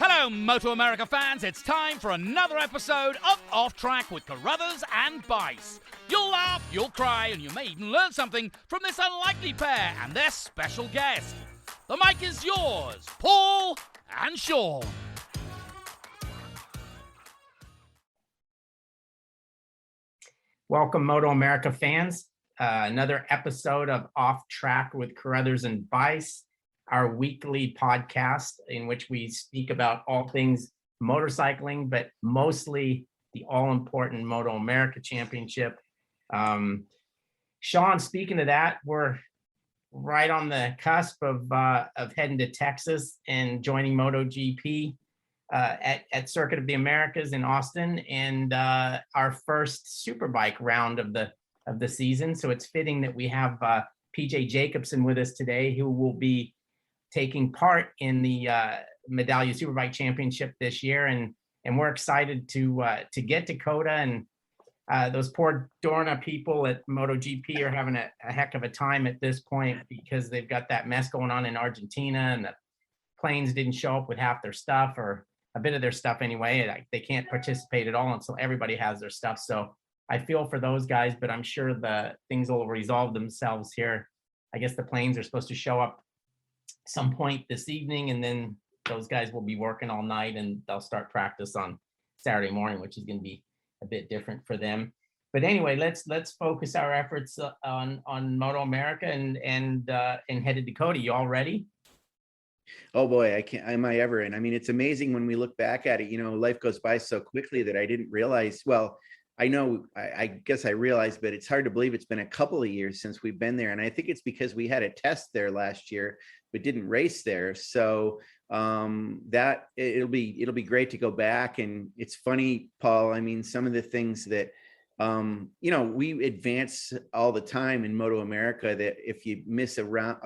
Hello, MotoAmerica fans. It's time for another episode of Off Track with Carruthers and Bice. You'll laugh, you'll cry, and you may even learn something from this unlikely pair and their special guest. The mic is yours, Paul and Sean. Welcome, MotoAmerica fans. Another episode of Off Track with Carruthers and Bice, our weekly podcast in which we speak about all things motorcycling, but mostly the all-important MotoAmerica Championship. Sean, speaking of that, we're right on the cusp of heading to Texas and joining MotoGP at Circuit of the Americas in Austin, and our first Superbike round of the season. So it's fitting that we have PJ Jacobsen with us today, who will be taking part in the Medallia Superbike Championship this year, and we're excited to get to COTA. And those poor Dorna people at MotoGP are having a heck of a time at this point because they've got that mess going on in Argentina, and the planes didn't show up with half their stuff, or a bit of their stuff anyway. They can't participate at all until everybody has their stuff. So I feel for those guys, but I'm sure the things will resolve themselves here. I guess the planes are supposed to show up some point this evening, and then those guys will be working all night, and they'll start practice on Saturday morning, which is going to be a bit different for them. But anyway, let's focus our efforts on MotoAmerica and headed to COTA. You all ready? Oh boy, am I ever? And I mean, it's amazing when we look back at it. You know, life goes by so quickly that I didn't realize. Well, I know, I guess I realized, but it's hard to believe it's been a couple of years since we've been there. And I think it's because we had a test there last year, but didn't race there. So that it'll be great to go back. And it's funny, Paul, I mean, some of the things that, you know, we advance all the time in MotoAmerica, that if you miss a round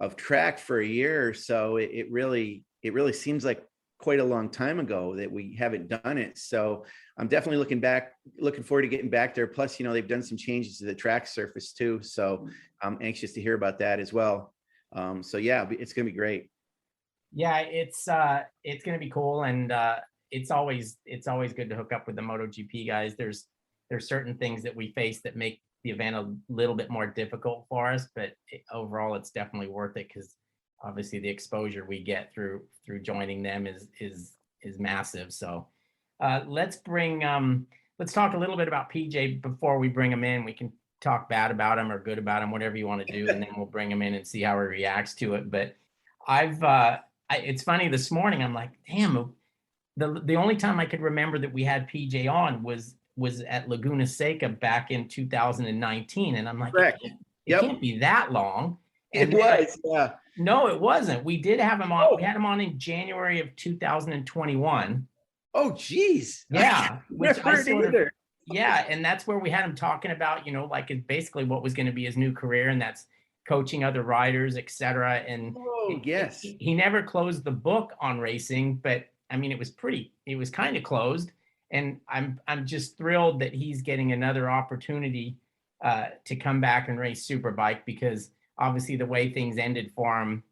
of track for a year or so, it really seems like quite a long time ago that we haven't done it. So I'm definitely looking forward to getting back there. Plus, you know, they've done some changes to the track surface too. So I'm anxious to hear about that as well. So yeah, it's going to be great. Yeah, it's going to be cool. And it's always good to hook up with the MotoGP guys. There's certain things that we face that make the event a little bit more difficult for us, but overall it's definitely worth it, because obviously the exposure we get through joining them is massive. So let's talk a little bit about PJ before we bring him in. We can talk bad about him or good about him, whatever you want to do, and then we'll bring him in and see how he reacts to it. But it's funny, this morning I'm like, damn, the only time I could remember that we had PJ on was at Laguna Seca back in 2019, and I'm like, it can't be that long. And it was, yeah. No, it wasn't. We did have him on. Oh. We had him on in January of 2021. Oh, geez. Yeah. Yeah, and that's where we had him talking about, you know, like basically what was going to be his new career, and that's coaching other riders, etc. And yes, he never closed the book on racing, but I mean, it was kind of closed. And I'm just thrilled that he's getting another opportunity to come back and race Superbike, because obviously the way things ended for him,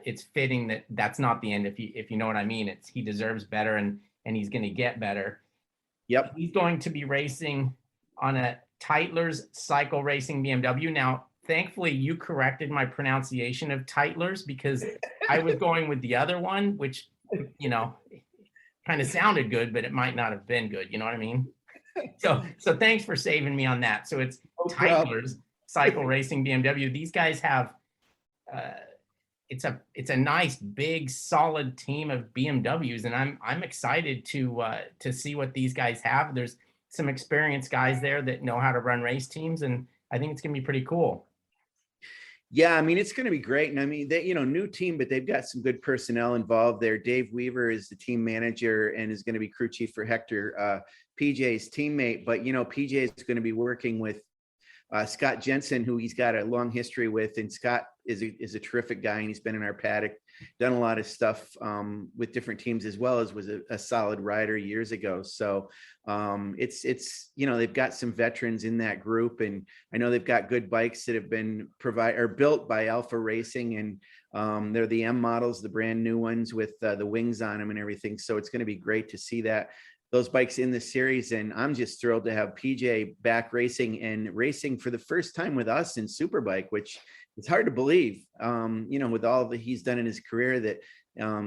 it's fitting that that's not the end. If you know what I mean, he deserves better, and he's going to get better. Yep. He's going to be racing on a Tytlers Cycle Racing BMW. Now, thankfully, you corrected my pronunciation of Tytlers, because I was going with the other one, which, you know, kind of sounded good, but it might not have been good. You know what I mean? So thanks for saving me on that. So it's Tytlers Cycle Racing BMW. These guys have, it's a nice, big, solid team of BMWs, and I'm excited to see what these guys have. There's some experienced guys there that know how to run race teams, and I think it's gonna be pretty cool. Yeah, I mean, it's going to be great. And I mean, they, you know, new team, but they've got some good personnel involved there. Dave Weaver is the team manager and is going to be crew chief for Hector, PJ's teammate. But, you know, PJ is going to be working with Scott Jensen, who he's got a long history with. And Scott is a terrific guy, and he's been in our paddock, done a lot of stuff with different teams, as well as was a solid rider years ago. So it's you know, they've got some veterans in that group, and I know they've got good bikes that have been built by Alpha Racing, and They're the M models, the brand new ones with the wings on them and everything. So it's going to be great to see those bikes in the series. And I'm just thrilled to have PJ back racing for the first time with us in Superbike, which it's hard to believe, with all that he's done in his career, that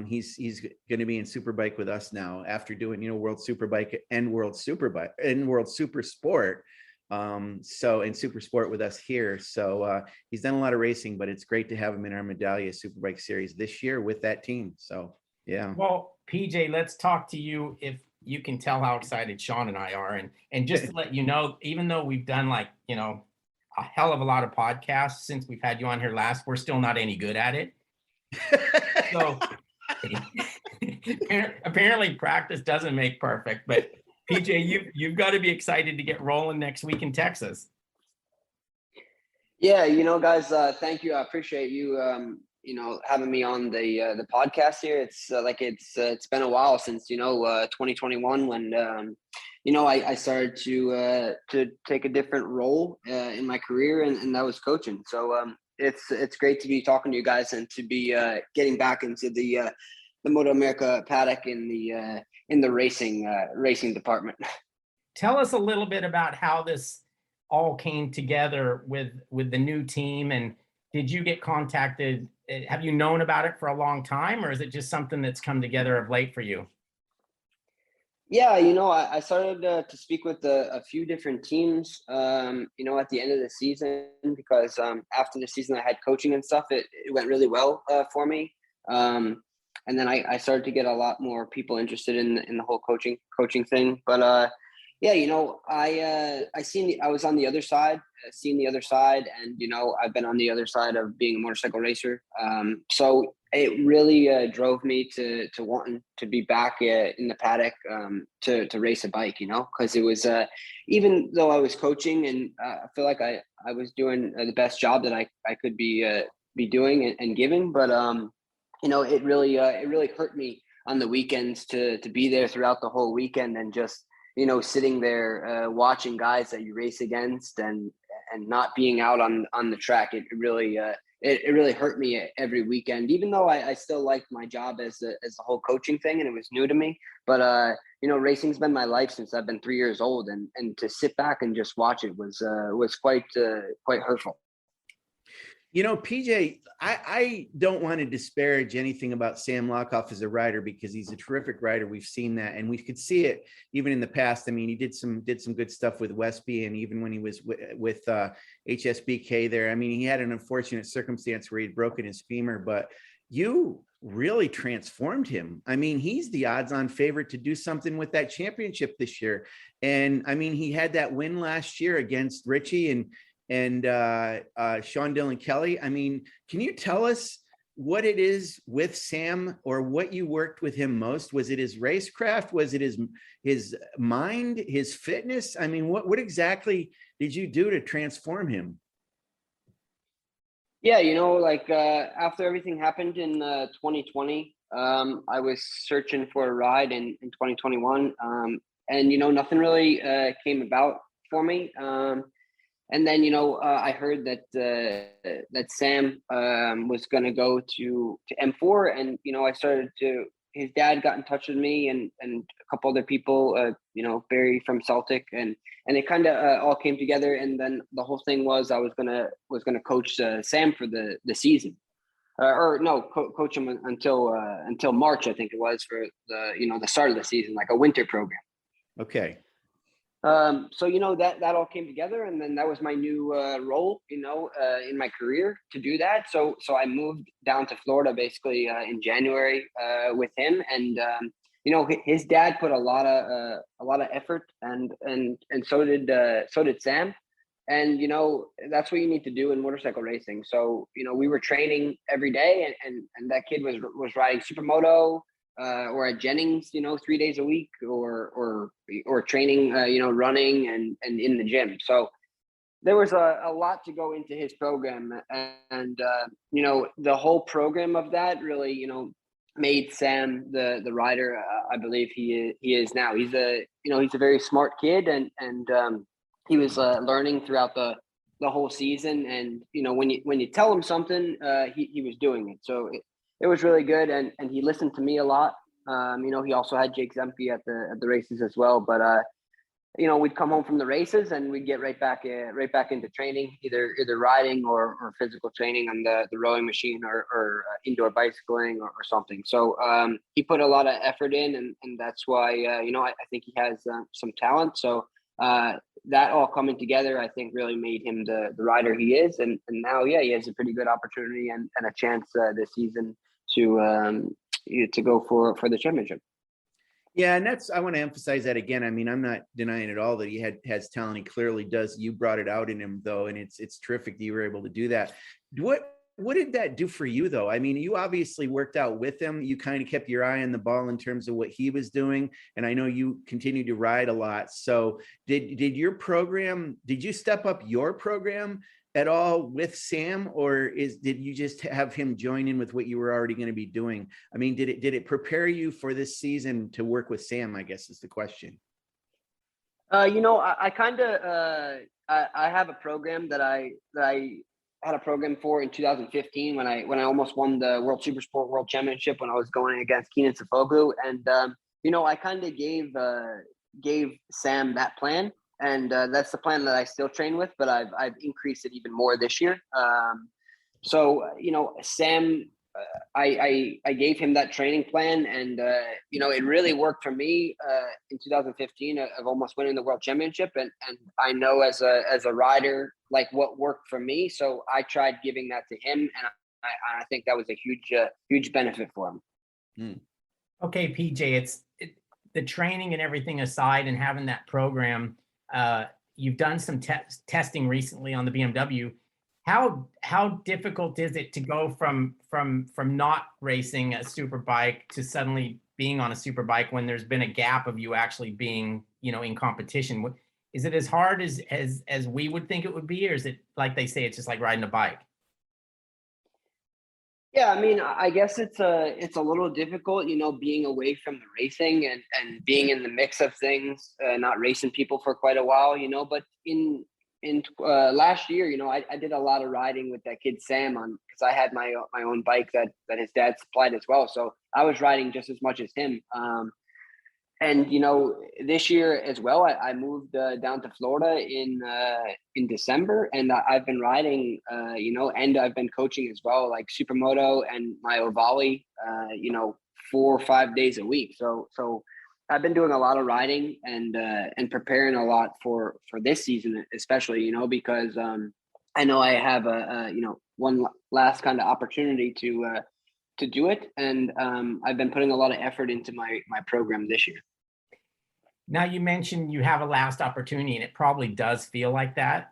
he's going to be in Superbike with us now after doing, World Superbike and World Superbike and World Supersport. So in Supersport with us here. So he's done a lot of racing, but it's great to have him in our Medallia Superbike series this year with that team. So yeah. Well, PJ, let's talk to you. If you can tell how excited Sean and I are, and just to let you know, even though we've done a hell of a lot of podcasts since we've had you on here last, we're still not any good at it. So apparently practice doesn't make perfect, but PJ, you've got to be excited to get rolling next week in Texas. Yeah, guys, thank you. I appreciate you, having me on the podcast here. It's been a while since 2021 when I started to take a different role in my career, and that was coaching. So it's great to be talking to you guys and to be getting back into the MotoAmerica paddock in the racing department. Tell us a little bit about how this all came together with the new team, and did you get contacted? Have you known about it for a long time, or is it just something that's come together of late for you? Yeah, I started to speak with a few different teams, at the end of the season, because after the season I had coaching and stuff, it went really well for me. And then I started to get a lot more people interested in the whole coaching thing. But yeah, I was on the other side, seeing the other side, and I've been on the other side of being a motorcycle racer. So it really drove me to wanting to be back in the paddock to race a bike, because it was even though I was coaching, and I feel like I was doing the best job that I could be doing and giving, but it really hurt me on the weekends to be there throughout the whole weekend and just sitting there watching guys that you race against and not being out on the track. It really hurt me every weekend, even though I still liked my job as the whole coaching thing, and it was new to me. But racing's been my life since I've been 3 years old, and to sit back and just watch it was quite hurtful. PJ, I don't want to disparage anything about Sam Lockoff as a rider, because he's a terrific rider. We've seen that, and we could see it even in the past. I mean, he did some good stuff with Westby, and even when he was with HSBK there. I mean, he had an unfortunate circumstance where he'd broken his femur, but you really transformed him. I mean, he's the odds-on favorite to do something with that championship this year. And I mean, he had that win last year against Richie and Sean Dillon Kelly. I mean, can you tell us what it is with Sam, or what you worked with him most? Was it his racecraft? Was it his mind, his fitness? I mean, what exactly did you do to transform him? Yeah, after everything happened in 2020, I was searching for a ride in 2021, and nothing really came about for me. And then, I heard that Sam was going to go to M4, and his dad got in touch with me and a couple other people, Barry from Celtic, and it kind of all came together. And then the whole thing was I was gonna coach Sam for the season, coach him until March, I think it was, for the start of the season, like a winter program. Okay. So that all came together, and then that was my new role, in my career, to do that. So I moved down to Florida basically in January with him, and his dad put a lot of effort, and so did Sam, and that's what you need to do in motorcycle racing. So we were training every day, and that kid was riding supermoto. Or at Jennings, 3 days a week, or training, running and in the gym. So there was a lot to go into his program, and the whole program of that really, made Sam the rider I believe he is now. He's a very smart kid, and he was learning throughout the the whole season. And, when you tell him something, he was doing it. So it was really good. And he listened to me a lot. He also had Jake Zemke at the races as well. But, we'd come home from the races and we'd get right back into training, either riding or physical training on the rowing machine or indoor bicycling or something. So he put a lot of effort in, and that's why I think he has some talent. So that all coming together, I think, really made him the rider he is, and now he has a pretty good opportunity and a chance this season to go for the championship. Yeah, and I want to emphasize that again. I mean, I'm not denying at all that he has talent. He clearly does. You brought it out in him, though, and it's terrific that you were able to do that. What did that do for you, though? I mean, you obviously worked out with him. You kind of kept your eye on the ball in terms of what he was doing, and I know you continued to ride a lot. So, did you step up your program at all with Sam, or did you just have him join in with what you were already going to be doing? I mean, did it prepare you for this season to work with Sam, I guess is the question. I kind of I have a program that I had a program for in 2015 when I almost won the World Supersport World Championship when I was going against Keenan Sofoglu, and I kind of gave Sam that plan. And that's the plan that I still train with, but I've increased it even more this year. Sam, I gave him that training plan, and it really worked for me in 2015 of almost winning the world championship. And I know as a rider, like what worked for me, so I tried giving that to him, and I think that was a huge benefit for him. Okay, PJ, the training and everything aside, and having that program. You've done some testing recently on the BMW. How difficult is it to go from not racing a superbike to suddenly being on a superbike when there's been a gap of you actually being, in competition? Is it as hard as we would think it would be, or is it like they say it's just like riding a bike? Yeah, I mean, I guess it's a little difficult, being away from the racing and being in the mix of things, not racing people for quite a while, but in last year, I did a lot of riding with that kid Sam because I had my own bike that his dad supplied as well. So I was riding just as much as him. And this year as well, I moved down to Florida in December, and I've been riding, and I've been coaching as well, like Supermoto and my Ovali, 4 or 5 days a week. So I've been doing a lot of riding and preparing a lot for this season, especially, because I know I have one last kind of opportunity to do it. And I've been putting a lot of effort into my program this year. Now, you mentioned you have a last opportunity, and it probably does feel like that.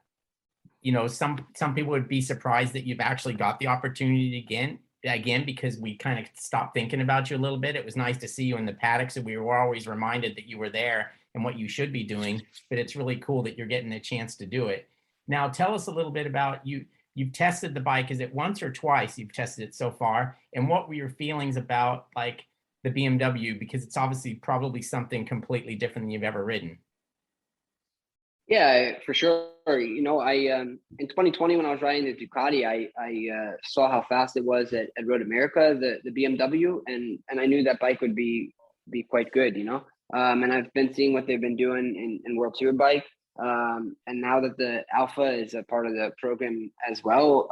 Some people would be surprised that you've actually got the opportunity again, because we kind of stopped thinking about you a little bit. It was nice to see you in the paddocks, and we were always reminded that you were there and what you should be doing, but it's really cool that you're getting a chance to do it. Now, tell us a little bit about you've tested the bike. Is it once or twice you've tested it so far? And what were your feelings about like the BMW, because it's obviously probably something completely different than you've ever ridden? Yeah, for sure. I in 2020 when I was riding the Ducati, I saw how fast it was at MotoAmerica, the BMW, and I knew that bike would be quite good, and I've been seeing what they've been doing in World Superbike, and now that the Alpha is a part of the program as well,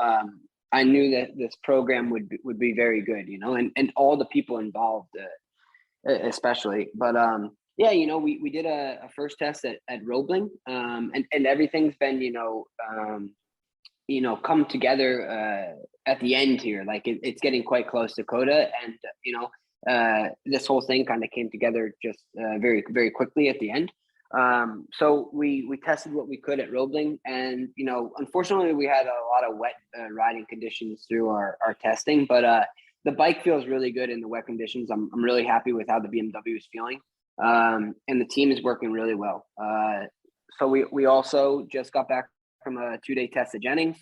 I knew that this program would be very good, and all the people involved, especially. But we did a first test at Roebling, and everything's been come together at the end here. Like it's getting quite close to Coda, and this whole thing kind of came together just very, very quickly at the end. So we tested what we could at Roebling, and unfortunately we had a lot of wet riding conditions through our testing, but the bike feels really good in the wet conditions. I'm really happy with how the BMW is feeling, and the team is working really well. So we also just got back from a 2-day test at Jennings.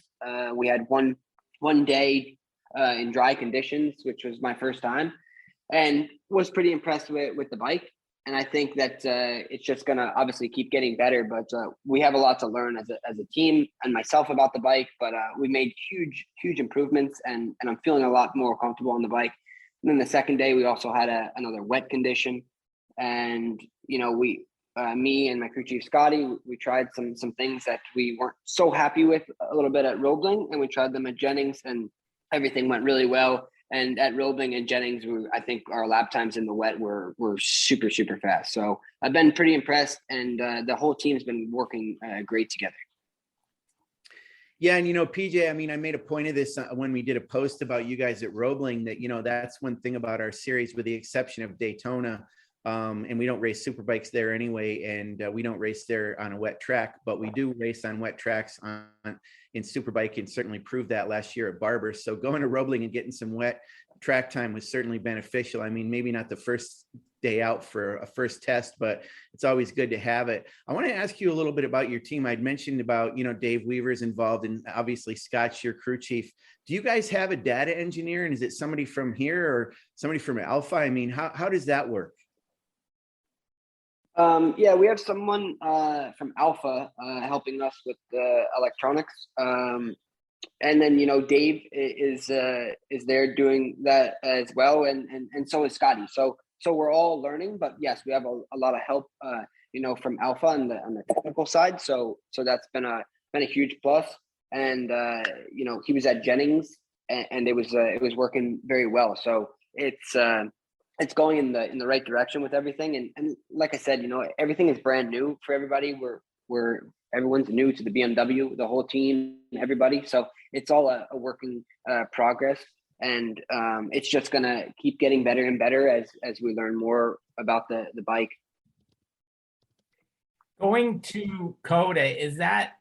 We had one day in dry conditions, which was my first time, and was pretty impressed with the bike. I think that it's just gonna obviously keep getting better. But we have a lot to learn as a team and myself about the bike. But we made huge improvements, and I'm feeling a lot more comfortable on the bike. And then the second day, we also had another wet condition, and me and my crew chief Scotty, we tried some things that we weren't so happy with a little bit at Roebling, and we tried them at Jennings, and everything went really well. And at Roebling and Jennings, I think our lap times in the wet were super fast. So I've been pretty impressed, and the whole team's been working great together. Yeah, and PJ, I mean, I made a point of this when we did a post about you guys at Roebling that that's one thing about our series, with the exception of Daytona. And we don't race superbikes there anyway, and we don't race there on a wet track, but we do race on wet tracks in superbike, and certainly proved that last year at Barber. So going to Roebling and getting some wet track time was certainly beneficial. I mean, maybe not the first day out for a first test, but it's always good to have it. I want to ask you a little bit about your team. I'd mentioned about, Dave Weaver's involved, and obviously Scott's your crew chief. Do you guys have a data engineer, and is it somebody from here or somebody from Alpha? I mean, how does that work? Yeah, we have someone from Alpha helping us with the electronics, and then Dave is there doing that as well, and so is Scotty. So we're all learning, but yes, we have a lot of help, from Alpha on the technical side. So that's been a huge plus, and he was at Jennings, and it was working very well. So it's going in the right direction with everything. And like I said, everything is brand new for everybody. Everyone's new to the BMW, the whole team, everybody. So it's all a working progress. And it's just going to keep getting better and better as we learn more about the bike. Going to COTA, is that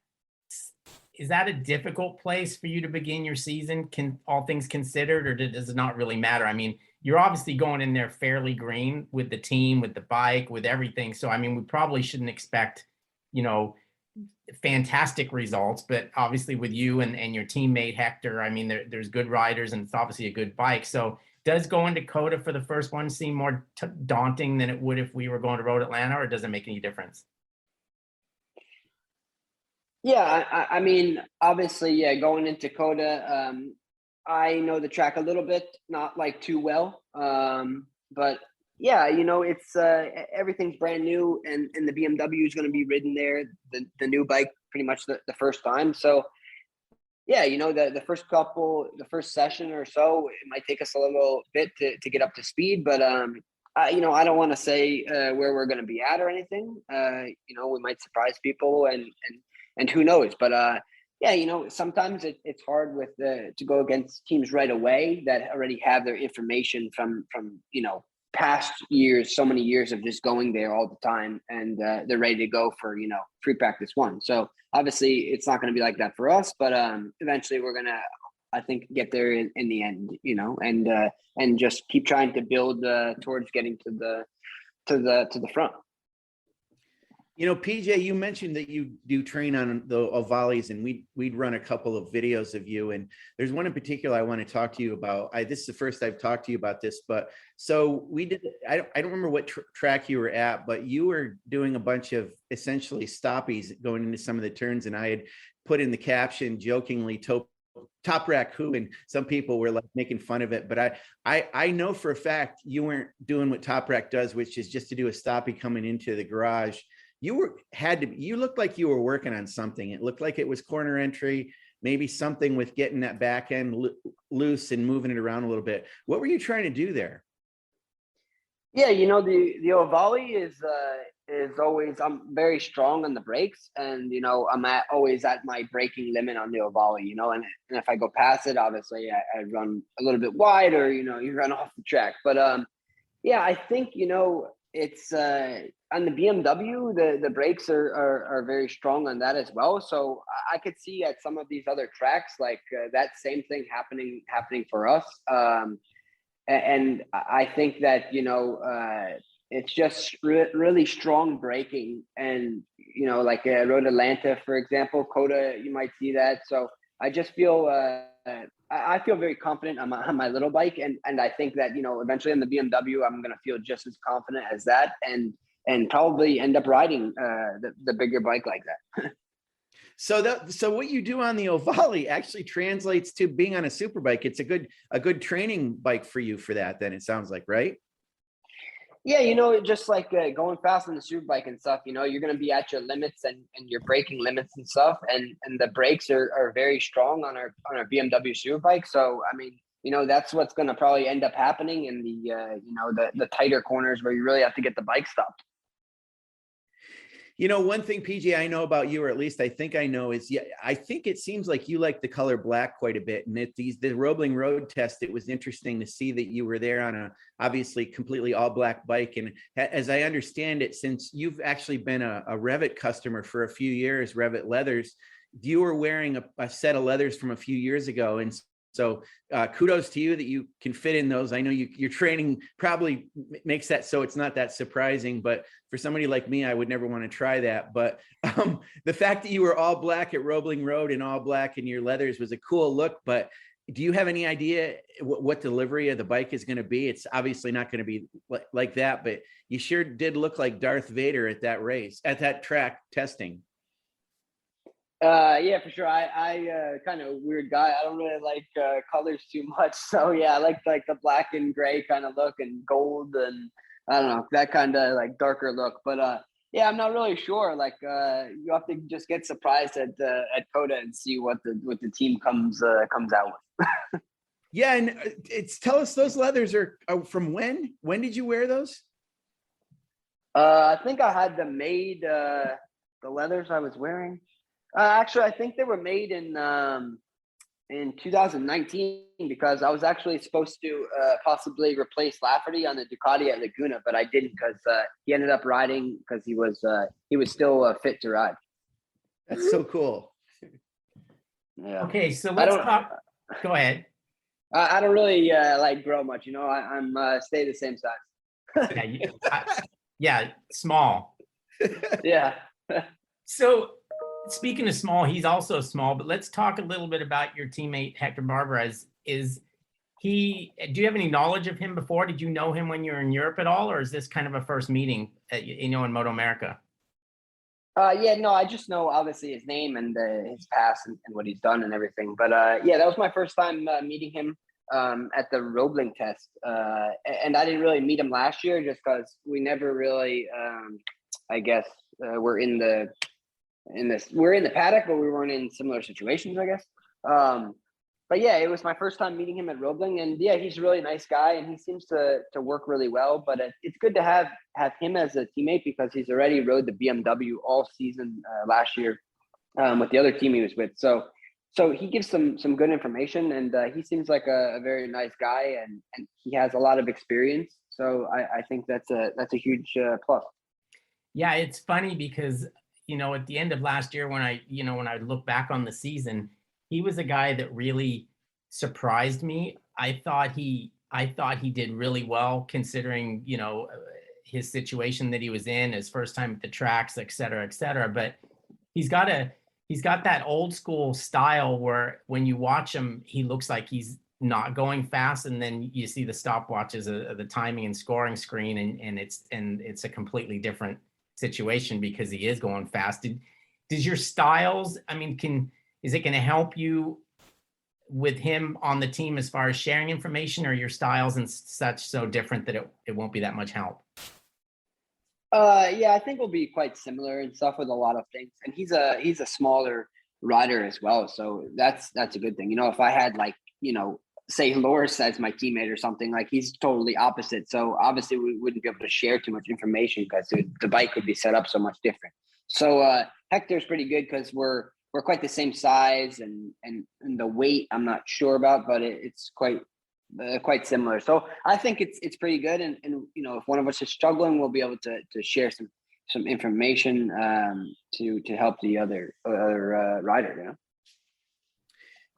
a difficult place for you to begin your season, all things considered, or does it not really matter? I mean, you're obviously going in there fairly green with the team, with the bike, with everything. So, I mean, we probably shouldn't expect, fantastic results, but obviously with you and your teammate Hector, I mean, there's good riders, and it's obviously a good bike. So does going to COTA for the first one seem more daunting than it would if we were going to Road Atlanta, or does it make any difference? Yeah, I mean, obviously, yeah, going into COTA, I know the track a little bit, not like too well, but yeah, it's everything's brand new, and the BMW is going to be ridden there, the new bike, pretty much the first time. So yeah, the first session or so, it might take us a little bit to get up to speed, but I don't want to say where we're going to be at or anything. We might surprise people, and who knows, but yeah, sometimes it's hard to go against teams right away that already have their information from past years, so many years of just going there all the time, and they're ready to go for free practice one. So obviously it's not going to be like that for us, but eventually we're gonna, I think, get there in the end, and just keep trying to build towards getting to the front. PJ, you mentioned that you do train on the Ovalis, and we'd run a couple of videos of you. And there's one in particular I want to talk to you about. This is the first I've talked to you about this, but so we did, I don't remember what track you were at, but you were doing a bunch of essentially stoppies going into some of the turns. And I had put in the caption jokingly, top rack who, and some people were like making fun of it, but I know for a fact you weren't doing what Top Rack does, which is just to do a stoppie coming into the garage. You looked like you were working on something. It looked like it was corner entry, maybe something with getting that back end loose and moving it around a little bit. What were you trying to do there? Yeah, the Ovali is always, I'm very strong on the brakes, and I'm always at my braking limit on the Ovali, and if I go past it, obviously I run a little bit wide, or you run off the track. But yeah, I think it's on the BMW, the brakes are very strong on that as well. So I could see at some of these other tracks like that same thing happening for us. And I think that it's just really strong braking, and like Road Atlanta, for example, COTA, you might see that. So I just feel I feel very confident on my little bike, and I think that, you know, eventually on the BMW, I'm going to feel just as confident as that, and probably end up riding the bigger bike like that. So what you do on the Ovale actually translates to being on a super bike. It's a good training bike for you for that. Then it sounds like, right? Yeah, you know, just like going fast on the super bike and stuff, you know, you're going to be at your limits and your braking limits and stuff. And the brakes are very strong on our BMW super bike. So, I mean, you know, that's what's going to probably end up happening in the, you know, the tighter corners where you really have to get the bike stopped. You know, one thing, PJ, I know about you, or at least I think I know, is I think it seems like you like the color black quite a bit. And the Roebling Road test, it was interesting to see that you were there on a obviously completely all black bike. And as I understand it, since you've actually been a Revit customer for a few years, Revit leathers, you were wearing a set of leathers from a few years ago. And so kudos to you that you can fit in those. I know your training probably makes that so it's not that surprising, but for somebody like me, I would never want to try that. But the fact that you were all black at Roebling Road and all black in your leathers was a cool look. But do you have any idea what delivery of the bike is going to be? It's obviously not going to be like that, but you sure did look like Darth Vader at that race, at that track testing. Yeah, for sure. I kind of weird guy. I don't really like colors too much. So yeah, I like the black and gray kind of look and gold, and I don't know, that kind of like darker look. But yeah, I'm not really sure. Like you have to just get surprised at Coda and see what the team comes out with. Yeah, and tell us, those leathers are from when? When did you wear those? I think I had them made. The leathers I was wearing. Actually, I think they were made in 2019, because I was actually supposed to possibly replace Lafferty on the Ducati at Laguna, but I didn't, because he ended up riding because he was still fit to ride. That's so cool. Yeah. Okay, so let's talk. Go ahead. I don't really like grow much, you know. I'm stay the same size. Yeah, small. Yeah. So speaking of small, he's also small, but let's talk a little bit about your teammate, Hector Barbera. Do you have any knowledge of him before? Did you know him when you were in Europe at all? Or is this kind of a first meeting, in MotoAmerica? Yeah, no, I just know obviously his name and his past and what he's done and everything. But yeah, that was my first time meeting him at the Roebling test. And I didn't really meet him last year just because we never really, I guess, we're in the paddock, but we weren't in similar situations, I guess. But yeah, it was my first time meeting him at Roebling, and yeah, he's a really nice guy, and he seems to work really well. But it's good to have him as a teammate, because he's already rode the BMW all season last year with the other team he was with. So he gives some good information, and he seems like a very nice guy, and he has a lot of experience. So I think that's a huge plus. Yeah, it's funny because, you know, at the end of last year, when I look back on the season, he was a guy that really surprised me. I thought he did really well, considering, you know, his situation that he was in, his first time at the tracks, et cetera, et cetera. But he's got that old school style where when you watch him, he looks like he's not going fast, and then you see the stopwatches of the timing and scoring screen, and it's a completely different situation because he is going fast. Does your styles, I mean, is it going to help you with him on the team as far as sharing information, or your styles and such so different that it won't be that much help? Yeah, I think we'll be quite similar and stuff with a lot of things. And he's a smaller rider as well, so that's a good thing. You know, if I had, like, you know, say Loris as my teammate or something, like, he's totally opposite. So obviously we wouldn't be able to share too much information because the bike would be set up so much different. So Hector's pretty good because we're quite the same size, and the weight I'm not sure about, but it's quite similar. So I think it's pretty good. And you know, if one of us is struggling, we'll be able to share some information to help the other rider. You know.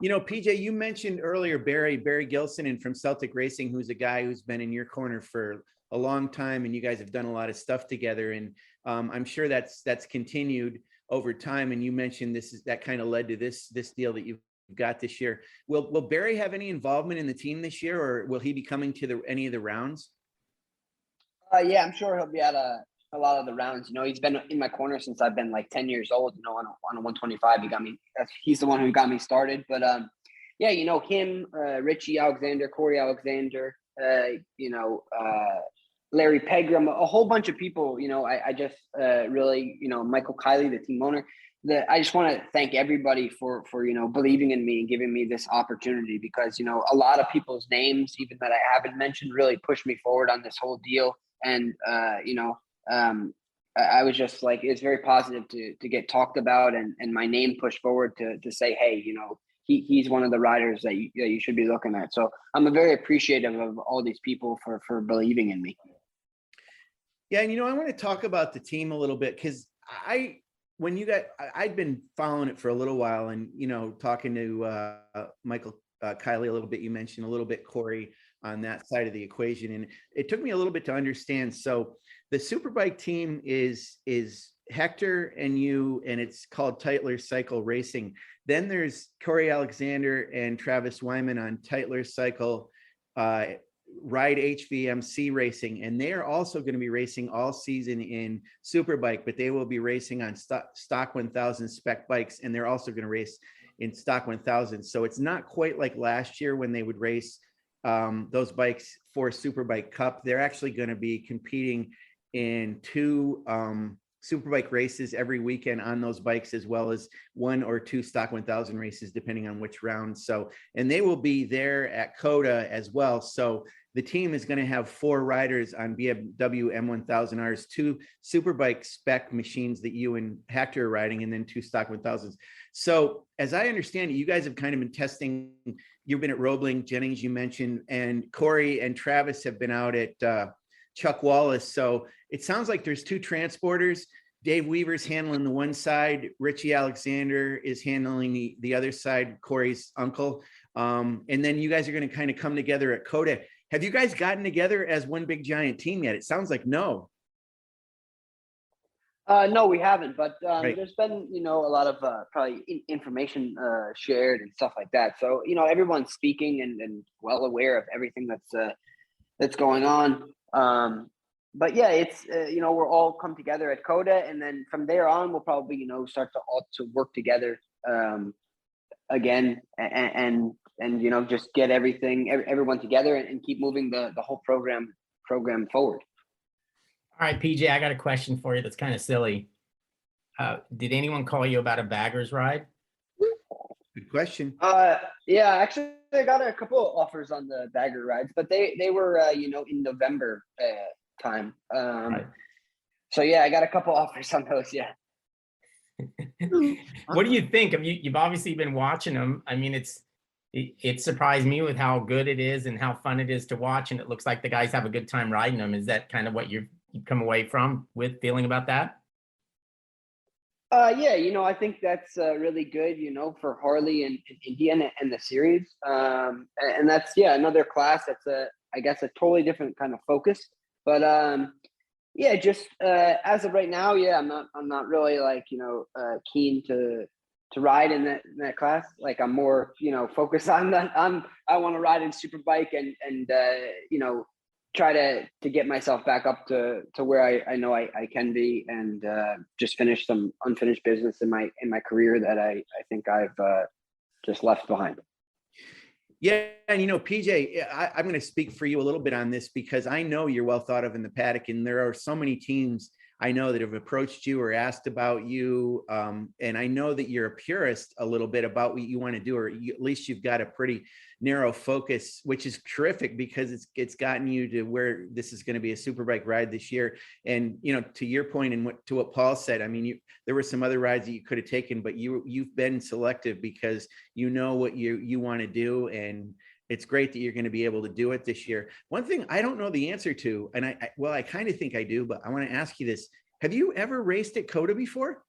You know, PJ, you mentioned earlier Barry Gilson, and from Celtic Racing, who's a guy who's been in your corner for a long time, and you guys have done a lot of stuff together. And I'm sure that's continued over time. And you mentioned that kind of led to this deal that you've got this year. Will Barry have any involvement in the team this year, or will he be coming to any of the rounds? Yeah, I'm sure he'll be at a lot of the rounds. You know, he's been in my corner since I've been like 10 years old. You know, on a 125, he's the one who got me started. But yeah, you know, him, Richie Alexander, Corey Alexander, Larry Pegram, a whole bunch of people. You know, I just really, you know, Michael Kiley, the team owner. I just want to thank everybody for you know, believing in me and giving me this opportunity, because, you know, a lot of people's names, even that I haven't mentioned, really pushed me forward on this whole deal. And I was just like, it's very positive to get talked about and my name pushed forward to say, hey, you know, he's one of the riders that you should be looking at. So I'm very appreciative of all these people for believing in me. Yeah, and you know, I want to talk about the team a little bit, because I'd been following it for a little while, and, you know, talking to Michael Kiley a little bit. You mentioned a little bit Corey on that side of the equation, and it took me a little bit to understand. So the Superbike team is Hector and you, and it's called Tytlers Cycle Racing. Then there's Corey Alexander and Travis Wyman on Tytlers Cycle Ride HVMC Racing, and they are also going to be racing all season in Superbike, but they will be racing on stock 1000 spec bikes, and they're also going to race in stock 1000. So it's not quite like last year when they would race those bikes for Superbike Cup. They're actually going to be competing in 2 Superbike races every weekend on those bikes, as well as 1 or 2 stock 1000 races, depending on which round. So, and they will be there at COTA as well. So the team is going to have 4 riders on BMW M1000Rs, 2 Superbike spec machines that you and Hector are riding, and then 2 stock 1000s. So as I understand it, you guys have kind of been testing. You've been at Roebling, Jennings, you mentioned, and Corey and Travis have been out at Chuck Wallace. So it sounds like there's 2 transporters. Dave Weaver's handling the one side. Richie Alexander is handling the other side, Corey's uncle. And then you guys are going to kind of come together at COTA. Have you guys gotten together as one big giant team yet? It sounds like no. No, we haven't, but Right. There's been, you know, a lot of probably information shared and stuff like that. So, you know, everyone's speaking and well aware of everything that's going on. But yeah, it's, you know, we're all come together at COTA, and then from there on, we'll probably, you know, start to work together again and, you know, just get everyone together and keep moving the whole program forward. All right, PJ, I got a question for you that's kind of silly. Did anyone call you about a baggers ride? Good question. Yeah, actually, I got a couple of offers on the bagger rides, but they were, you know, in November time. Right. So yeah, I got a couple offers on those. Yeah. What do you think? You've obviously been watching them. I mean, it surprised me with how good it is and how fun it is to watch, and it looks like the guys have a good time riding them. Is that kind of what you come away from with feeling about that? Yeah, you know, I think that's really good, you know, for Harley and Indian and the series. And that's, yeah, another class that's I guess a totally different kind of focus. But yeah, just as of right now, yeah, I'm not really like, you know, keen to ride in that class. Like I'm more, you know, focused on that. I want to ride in Superbike and you know, try to get myself back up to where I know I can be, and just finish some unfinished business in my career that I think I've just left behind. Yeah, and you know, PJ, I'm going to speak for you a little bit on this, because I know you're well thought of in the paddock, and there are so many teams I know that have approached you or asked about you, and I know that you're a purist a little bit about what you want to do, or at least you've got a pretty narrow focus, which is terrific, because it's gotten you to where this is going to be a Superbike ride this year. And you know, to your point and to what Paul said, I mean, there were some other rides that you could have taken, but you've been selective because you know what you want to do, and it's great that you're going to be able to do it this year. One thing I don't know the answer to, and I kind of think I do, but I want to ask you this. Have you ever raced at COTA before?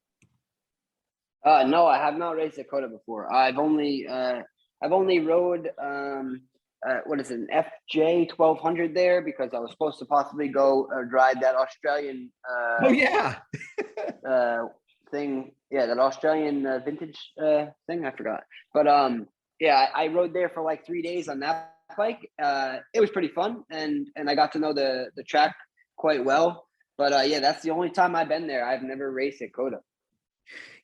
No, I have not raced at COTA before. I've only rode what is it, an FJ 1200 there, because I was supposed to possibly go ride that Australian oh yeah thing Yeah, that Australian vintage thing. I forgot. But yeah, I rode there for like 3 days on that bike. It was pretty fun, and I got to know the track quite well. But yeah, that's the only time I've been there. I've never raced at Coda.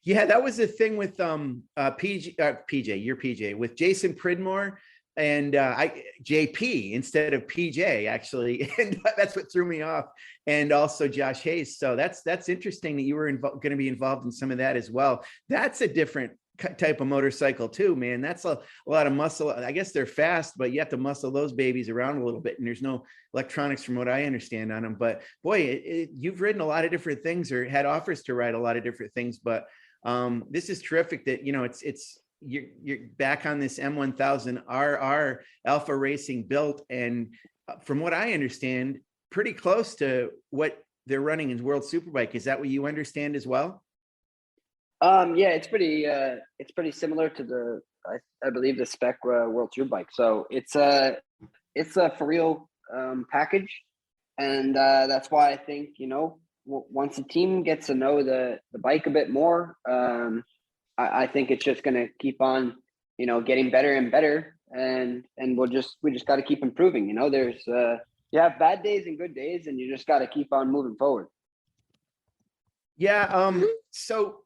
Yeah, that was the thing with PJ, you're PJ, with Jason Pridmore and JP instead of PJ actually, and that's what threw me off. And also Josh Hayes. So that's interesting that you were going to be involved in some of that as well. That's a different type of motorcycle too, man. That's a lot of muscle. I guess they're fast, but you have to muscle those babies around a little bit, and there's no electronics from what I understand on them. But boy, you've ridden a lot of different things or had offers to ride a lot of different things. But this is terrific that, you know, you're back on this M1000 RR Alpha Racing built, and from what I understand, pretty close to what they're running in World Superbike. Is that what you understand as well? Yeah, it's pretty similar to I believe the spec World Superbike. So it's a for real package, and that's why I think, you know, once the team gets to know the bike a bit more, I think it's just going to keep on, you know, getting better and better, and we just got to keep improving. You know, there's you have bad days and good days, and you just got to keep on moving forward. Yeah. So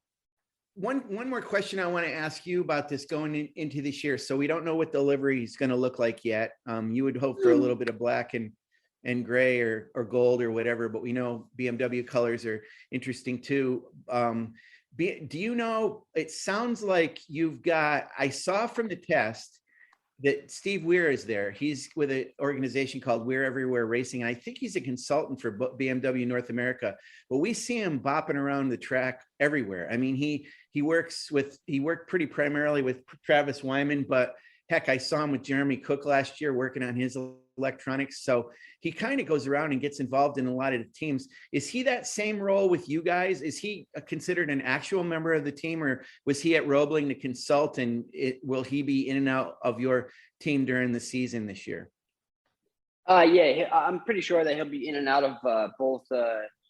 one more question I want to ask you about this going into this year. So we don't know what the livery is going to look like yet. You would hope for a little bit of black and gray or gold or whatever, but we know BMW colors are interesting too. Do you know, it sounds like I saw from the test that Steve Weir is there. He's with an organization called Weir Everywhere Racing. And I think he's a consultant for BMW North America, but we see him bopping around the track everywhere. I mean, he worked pretty primarily with Travis Wyman, but heck, I saw him with Jeremy Cook last year working on his electronics. So he kind of goes around and gets involved in a lot of the teams. Is he that same role with you guys? Is he considered an actual member of the team, or was he at Roebling to consult, and will he be in and out of your team during the season this year? Yeah, I'm pretty sure that he'll be in and out of both.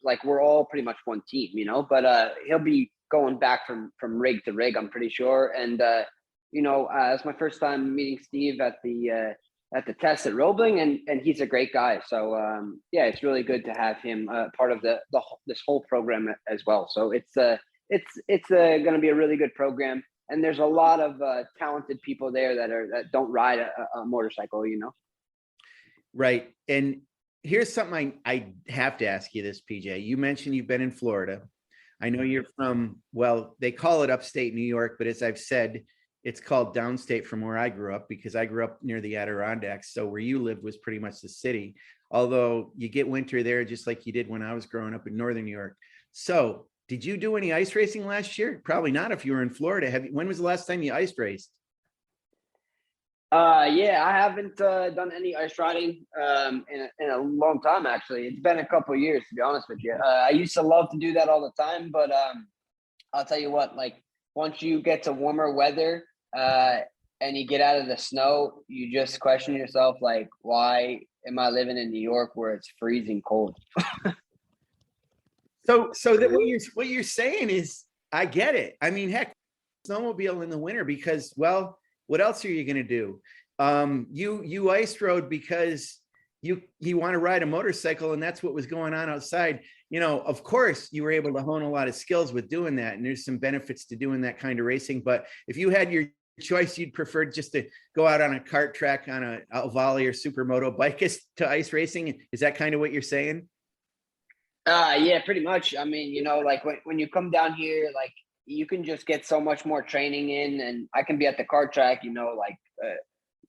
Like, we're all pretty much one team, you know, but he'll be going back from rig to rig, I'm pretty sure. And you know, it's my first time meeting Steve at the test at Roebling, and he's a great guy. So yeah, it's really good to have him part of this whole program as well. So it's going to be a really good program, and there's a lot of talented people there that don't ride a motorcycle, you know. Right. And here's something I have to ask you this, PJ. You mentioned you've been in Florida. I know you're from, well, they call it upstate New York, but as I've said, it's called downstate from where I grew up, because I grew up near the Adirondacks. So where you lived was pretty much the city, although you get winter there just like you did when I was growing up in Northern New York. So did you do any ice racing last year? Probably not if you were in Florida. When was the last time you ice raced? Yeah, I haven't done any ice riding in a long time, actually. It's been a couple of years, to be honest with you. I used to love to do that all the time, but I'll tell you what, like, once you get to warmer weather, and you get out of the snow, you just question yourself, like, why am I living in New York where it's freezing cold? So that what you're saying is, I get it. I mean, heck, snowmobile in the winter because, well, what else are you going to do? You ice rode because you want to ride a motorcycle, and that's what was going on outside. You know, of course, you were able to hone a lot of skills with doing that, and there's some benefits to doing that kind of racing. But if you had your choice, you'd prefer just to go out on a kart track on a volley or supermoto bike to ice racing. Is that kind of what you're saying? Yeah, pretty much. I mean, you know, like when you come down here, like, you can just get so much more training in, and I can be at the kart track, you know, like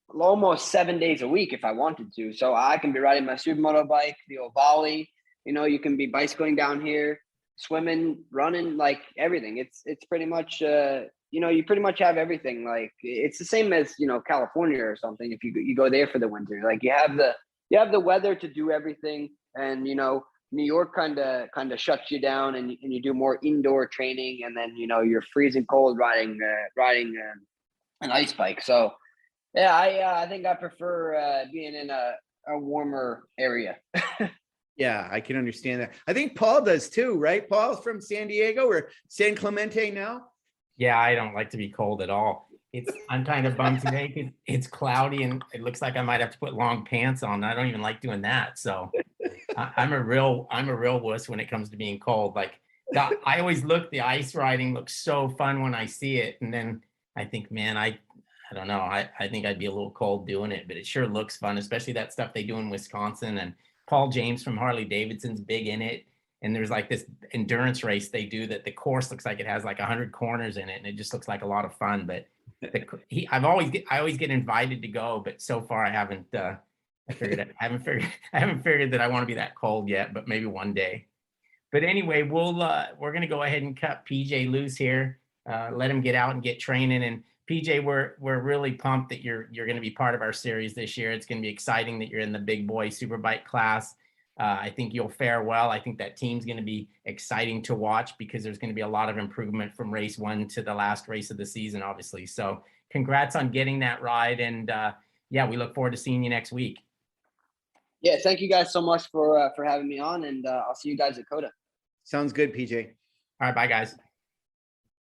almost 7 days a week if I wanted to. So I can be riding my supermoto bike, the volley. You know, you can be bicycling down here, swimming, running, like everything. It's pretty much, you know, you pretty much have everything. Like, it's the same as, you know, California or something. If you go there for the winter, like, you have the weather to do everything. And, you know, New York kind of shuts you down, and you do more indoor training, and then, you know, you're freezing cold riding an ice bike. So yeah, I think I prefer being in a warmer area. Yeah, I can understand that. I think Paul does too, right? Paul's from San Diego or San Clemente now. Yeah, I don't like to be cold at all. I'm kind of bummed today because it's cloudy and it looks like I might have to put long pants on. I don't even like doing that. So I'm a real wuss when it comes to being cold. Like I always the ice riding looks so fun when I see it. And then I think, man, I don't know. I think I'd be a little cold doing it, but it sure looks fun, especially that stuff they do in Wisconsin. And Paul James from Harley Davidson's big in it. And there's like this endurance race they do that the course looks like it has like 100 corners in it, and it just looks like a lot of fun. But I always get invited to go, but so far I haven't. I haven't figured that I want to be that cold yet, but maybe one day. But anyway, we're gonna go ahead and cut PJ loose here. Let him get out and get training. And PJ, we're really pumped that you're going to be part of our series this year. It's going to be exciting that you're in the big boy superbike class. I think you'll fare well. I think that team's going to be exciting to watch because there's going to be a lot of improvement from race 1 to the last race of the season, obviously. So congrats on getting that ride. And yeah, we look forward to seeing you next week. Yeah, thank you guys so much for having me on, and I'll see you guys at COTA. Sounds good, PJ. All right, bye guys.